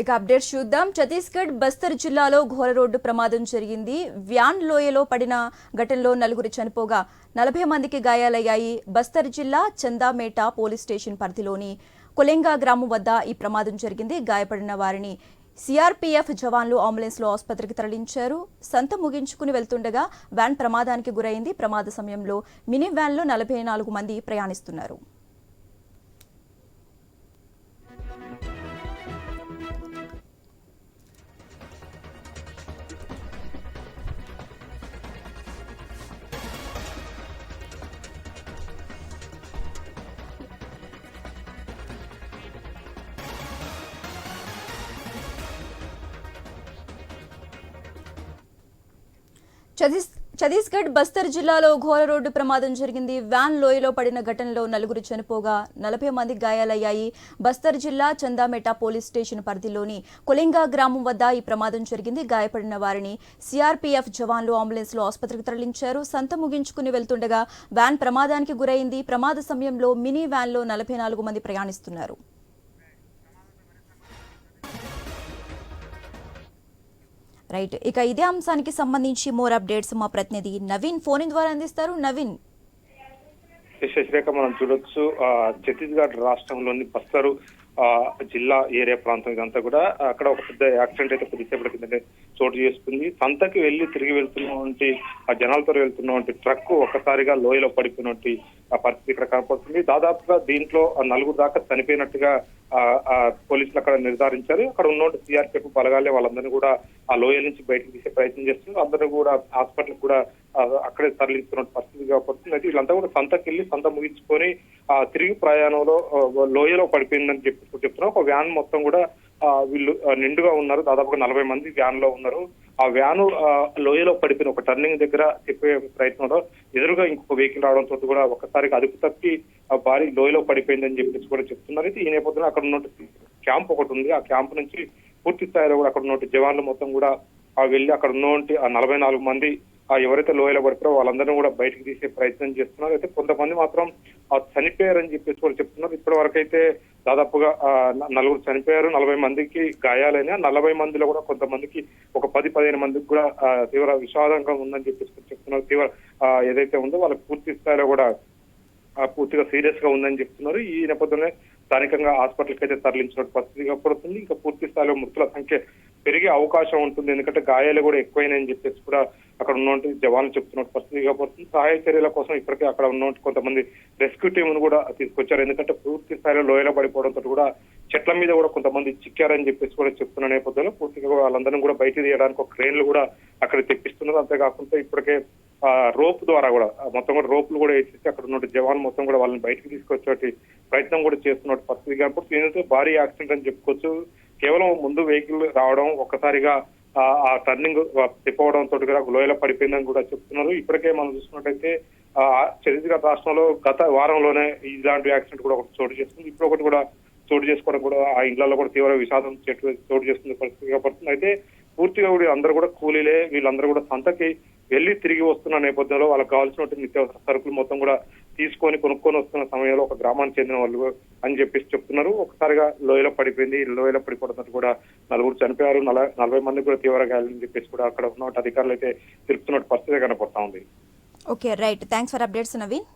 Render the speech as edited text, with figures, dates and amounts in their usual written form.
ఇక అప్డేట్స్ చూద్దాం. ఛత్తీస్గఢ్ బస్తర్ జిల్లాలో ఘోర రోడ్డు ప్రమాదం జరిగింది. వ్యాన్ లోయలో పడిన ఘటనలో 4 చనిపోగా 40 మందికి గాయాలయ్యాయి. బస్తర్ జిల్లా చందామేట పోలీస్ స్టేషన్ పరిధిలోని కొలెంగా గ్రామం వద్ద ఈ ప్రమాదం జరిగింది. గాయపడిన వారిని సిఆర్పీఎఫ్ జవాన్లు అంబులెన్స్లో ఆసుపత్రికి తరలించారు. సంత ముగించుకుని వెళ్తుండగా వ్యాన్ ప్రమాదానికి గురైంది. ప్రమాద సమయంలో మినీ వ్యాన్లో 44 మంది ప్రయాణిస్తున్నారు. ఛత్తీస్గఢ్ బస్తర్ జిల్లాలో ఘోర రోడ్డు ప్రమాదం జరిగింది. వ్యాన్ లోయలో పడిన ఘటనలో 4 చనిపోగా 40 మంది గాయాలయ్యాయి. బస్తర్ జిల్లా చందామేట పోలీస్ స్టేషన్ పరిధిలోని కొలెంగా గ్రామం వద్ద ఈ ప్రమాదం జరిగింది. గాయపడిన వారిని సిఆర్పీఎఫ్ జవాన్లు అంబులెన్స్లో ఆసుపత్రికి తరలించారు. సంత ముగించుకుని వెళ్తుండగా వ్యాన్ ప్రమాదానికి గురైంది. ప్రమాద సమయంలో మినీ వ్యాన్లో 44 మంది ప్రయాణిస్తున్నారు. రైట్. ఇక ఇదే అంశానికి సంబంధించి మోర్ అప్డేట్స్ మా ప్రతినిధి నవీన్ ఫోన్ ద్వారా అందిస్తారు. నవీన్, శశిరేఖ, మనం చూడొచ్చు ఛత్తీస్గఢ్ రాష్ట్రంలోని బస్తరు జిల్లా ఏరియా ప్రాంతం ఇదంతా కూడా అక్కడ ఒక పెద్ద యాక్సిడెంట్ అయితే కొద్దిసేపటి కింద చోటు చేసుకుంది. సంతకి వెళ్లి తిరిగి వెళ్తున్నటువంటి ఆ జనాలతో వెళ్తున్నటువంటి ట్రక్ ఒక్కసారిగా లోయలో పడిపోయినటువంటి ఆ పరిస్థితి ఇక్కడ కనపడుతుంది. దాదాపుగా దీంట్లో 4 దాకా చనిపోయినట్టుగా పోలీసులు అక్కడ నిర్ధారించారు. అక్కడ ఉన్నటువంటి సిఆర్పీఎఫ్ బలగాలే వాళ్ళందరినీ కూడా ఆ లోయ నుంచి బయటకు తీసే ప్రయత్నం చేస్తున్నారు. అందరూ కూడా హాస్పిటల్ కూడా అక్కడే తరలిస్తున్న పరిస్థితి కాబడుతుంది. అయితే వీళ్ళంతా కూడా సంతకి వెళ్లి సంత ముగించుకొని తిరిగి ప్రయాణంలో లోయలో పడిపోయిందని చెప్తున్నారు. ఒక వ్యాన్ మొత్తం కూడా వీళ్ళు నిండుగా ఉన్నారు. దాదాపుగా 40 మంది వ్యాన్ లో ఉన్నారు. ఆ వ్యాను లోయలో పడిపోయిన ఒక టర్నింగ్ దగ్గర చెప్పే ప్రయత్నంలో ఎదురుగా ఇంకొక వెహికల్ రావడంతో కూడా ఒకసారిగా అదుపు తప్పి భారీ లోయలో పడిపోయిందని చెప్పేసి కూడా చెప్తున్నారు. అయితే ఈ నేపథ్యంలో అక్కడ ఉన్నటువంటి క్యాంప్ ఒకటి ఉంది. ఆ క్యాంప్ నుంచి పూర్తి స్థాయిలో కూడా అక్కడ ఉన్నటువంటి జవాన్లు మొత్తం కూడా వెళ్ళి అక్కడ ఉన్నటువంటి ఆ 44 మంది ఎవరైతే లోయలో పడిపోయారో వాళ్ళందరినీ కూడా బయటకు తీసే ప్రయత్నం చేస్తున్నారు. అయితే కొంతమంది మాత్రం చనిపోయారని చెప్పేసి కూడా చెప్తున్నారు. ఇప్పటి వరకు అయితే దాదాపుగా 4 చనిపోయారు, 40 మందికి గాయాలైనా. 40 మందిలో కూడా కొంతమందికి ఒక 10-15 మందికి కూడా తీవ్ర విషాదంగా ఉందని చెప్పేసి చెప్తున్నారు. తీవ్ర ఏదైతే ఉందో వాళ్ళకి పూర్తి స్థాయిలో కూడా పూర్తిగా సీరియస్ గా ఉందని చెప్తున్నారు. ఈ నేపథ్యంలో స్థానికంగా హాస్పిటల్కి అయితే తరలించిన పరిస్థితి పడుతుంది. ఇంకా పూర్తి స్థాయిలో మృతుల సంఖ్య పెరిగే అవకాశం ఉంటుంది. ఎందుకంటే గాయాలు కూడా ఎక్కువైనాయని చెప్పేసి కూడా అక్కడ ఉన్నటువంటి జవాన్లు చెప్తున్న పరిస్థితి పడుతుంది. సహాయ చర్యల కోసం ఇప్పటికే అక్కడ ఉన్నటువంటి కొంతమంది రెస్క్యూ టీంను కూడా తీసుకొచ్చారు. ఎందుకంటే పూర్తి స్థాయిలో లోయలో పడిపోవడంతో కూడా చెట్ల మీద కూడా కొంతమంది చిక్కారని చెప్పేసి కూడా చెప్తున్న నేపథ్యంలో పూర్తిగా వాళ్ళందరినీ కూడా బయట తీయడానికి ఒక క్రేన్లు కూడా అక్కడ తెప్పిస్తున్నారు. అంతేకాకుండా ఇప్పటికే రోప్ ద్వారా కూడా మొత్తం కూడా రోపులు కూడా వేసేసి అక్కడ ఉన్న జవాన్ మొత్తం కూడా వాళ్ళని బయటకు తీసుకొచ్చే ప్రయత్నం కూడా చేస్తున్న పరిస్థితి కాబట్టి ఏంటంటే భారీ యాక్సిడెంట్ అని చెప్పుకోవచ్చు. కేవలం ముందు వెహికల్ రావడం ఒక్కసారిగా ఆ టర్నింగ్ తిప్పవడంతో కూడా లోయలో పడిపోయిందని కూడా చెప్తున్నారు. ఇప్పటికే మనం చూసుకున్నట్టయితే ఛత్తీస్గఢ్ రాష్ట్రంలో గత వారంలోనే ఇలాంటి యాక్సిడెంట్ కూడా ఒకటి చోటు చేసుకుంది. ఇప్పుడు ఒకటి కూడా చోటు చేసుకోవడం కూడా ఆ ఇండ్లలో కూడా తీవ్ర విషాదం చోటు చేస్తున్న పరిస్థితిగా పడుతుంది. అయితే పూర్తిగా కూడా అందరూ కూడా కూలీలే. వీళ్ళందరూ కూడా సంతకి వెళ్లి తిరిగి వస్తున్న నేపథ్యంలో వాళ్ళకి కావాల్సినటువంటి నిత్యావసర సరుకులు మొత్తం కూడా కొనుక్కొని వస్తున్న సమయంలో ఒక గ్రామానికి చెందిన వాళ్ళు అని చెప్పేసి చెప్తున్నారు. ఒకసారిగా లోయలో పడిపోయింది. లోయలో పడిపోవడంతో కూడా 4 చనిపోయారు, 40 మంది కూడా తీవ్ర గాయాలని చెప్పేసి కూడా అక్కడ ఉన్న అధికారులు అయితే తెలుపుతున్న పరిస్థితి కనపడతా ఉంది. Okay, right. Thanks for updates Naveen.